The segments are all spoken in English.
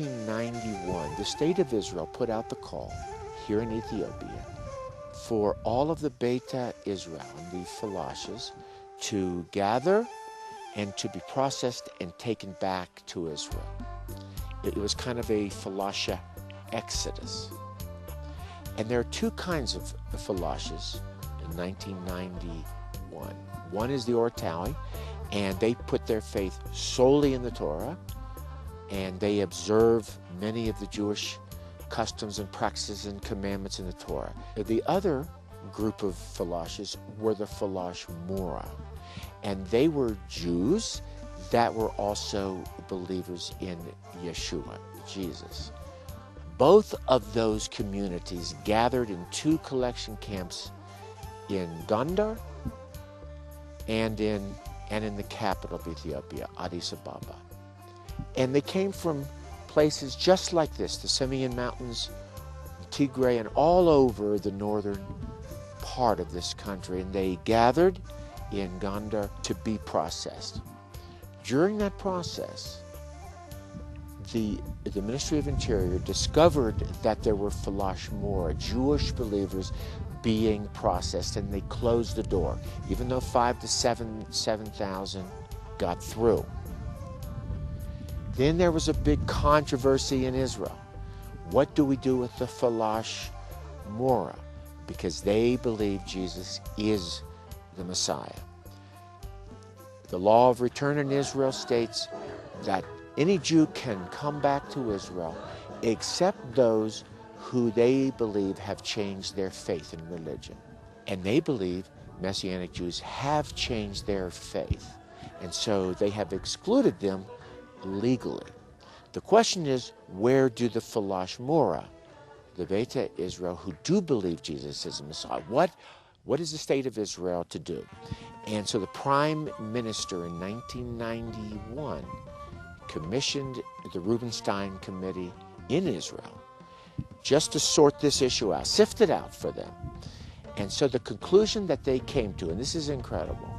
1991, the state of Israel put out the call here in Ethiopia for all of the Beta Israel and the Falashes to gather and to be processed and taken back to Israel. It was kind of a Falasha exodus. And there are two kinds of Falashes in 1991. One is the Ortawi, and they put their faith solely in the Torah, and they observe many of the Jewish customs and practices and commandments in the Torah. The other group of Falashes were the Falash Mora, and they were Jews that were also believers in Yeshua, Jesus. Both of those communities gathered in two collection camps in Gondar and in the capital of Ethiopia, Addis Ababa. And they came from places just like this, the Simien Mountains, Tigray, and all over the northern part of this country. And they gathered in Gondar to be processed. During that process, the Ministry of Interior discovered that there were Falash Mora, Jewish believers, being processed, and they closed the door, even though 5,000 to 7,000 got through. Then there was a big controversy in Israel. What do we do with the Falash Mora? Because they believe Jesus is the Messiah. The law of return in Israel states that any Jew can come back to Israel except those who they believe have changed their faith and religion. And they believe Messianic Jews have changed their faith. And so they have excluded them legally. The question is, where do the Falash Mora, the Beta Israel, who do believe Jesus is the Messiah, what is the state of Israel to do? And so the Prime Minister in 1991 commissioned the Rubinstein Committee in Israel just to sort this issue out, sift it out for them. And so the conclusion that they came to, and this is incredible,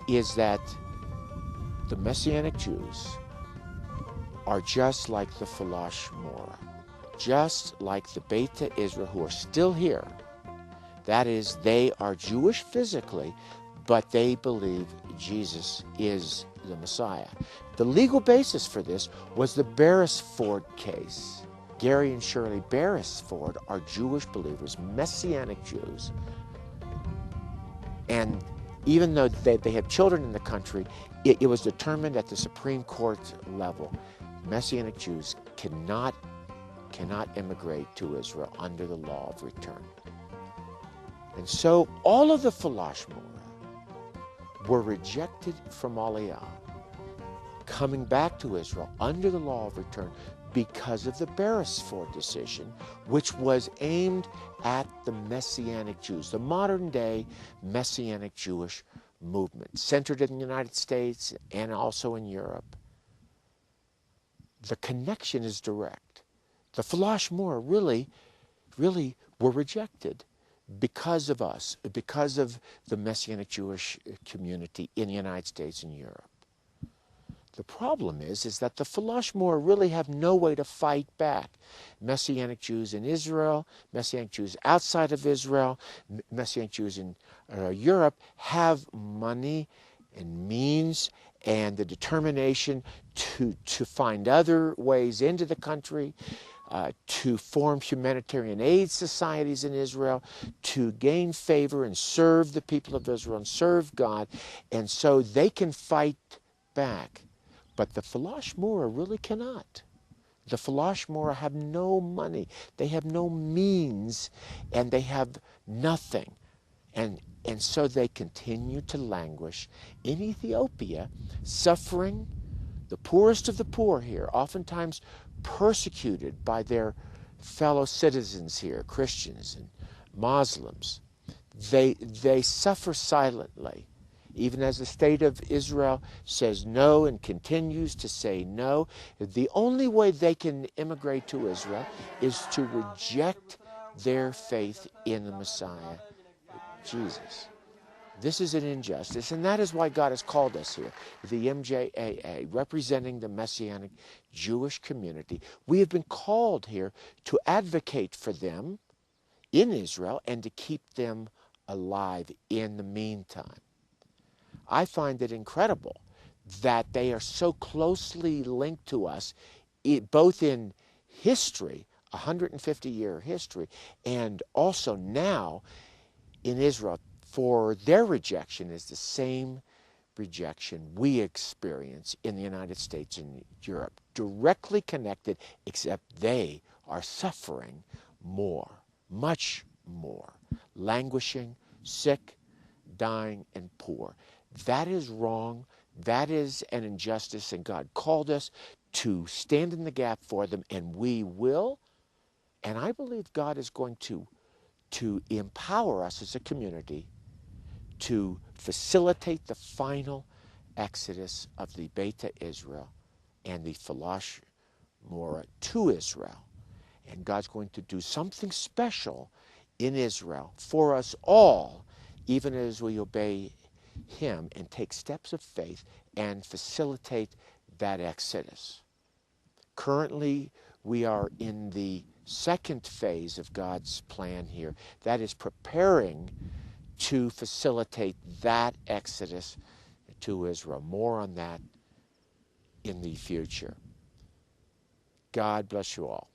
is that the Messianic Jews are just like the Falash Mora, just like the Beta Israel who are still here. That is, they are Jewish physically, but they believe Jesus is the Messiah. The legal basis for this was the Beresford case. Gary and Shirley Beresford are Jewish believers, Messianic Jews. And even though they have children in the country, it was determined at the Supreme Court level, Messianic Jews cannot immigrate to Israel under the law of return. And so all of the Falash Mora were rejected from Aliya, coming back to Israel under the law of return because of the Beresford decision, which was aimed at the Messianic Jews, the modern-day Messianic Jewish movement, centered in the United States and also in Europe. The connection is direct. The Falash Mora really were rejected because of us, because of the Messianic Jewish community in the United States and Europe. The problem is that the Falash Mora really have no way to fight back. Messianic Jews in Israel, Messianic Jews outside of Israel, Messianic Jews in Europe have money and means and the determination to find other ways into the country, to form humanitarian aid societies in Israel, to gain favor and serve the people of Israel and serve God. And so they can fight back. But the Falash Mora really cannot. The Falash Mora have no money. They have no means, and they have nothing. And so they continue to languish in Ethiopia, suffering, the poorest of the poor here, oftentimes persecuted by their fellow citizens here, Christians and Muslims. They suffer silently, even as the state of Israel says no and continues to say no. The only way they can immigrate to Israel is to reject their faith in the Messiah, Jesus. This is an injustice, and that is why God has called us here, the MJAA, representing the Messianic Jewish community. We have been called here to advocate for them in Israel and to keep them alive in the meantime. I find it incredible that they are so closely linked to us, both in history, 150-year history, and also now in Israel, for their rejection is the same rejection we experience in the United States and Europe, directly connected, except they are suffering more, much more, languishing, sick, dying, and poor. That is wrong. That is an injustice, and God called us to stand in the gap for them, and we will. And I believe God is going to empower us as a community to facilitate the final exodus of the Beta Israel and the Phalash Mora to Israel. And God's going to do something special in Israel for us all, even as we obey Him and take steps of faith and facilitate that exodus. Currently, we are in the second phase of God's plan here. That is preparing to facilitate that exodus to Israel. More on that in the future. God bless you all.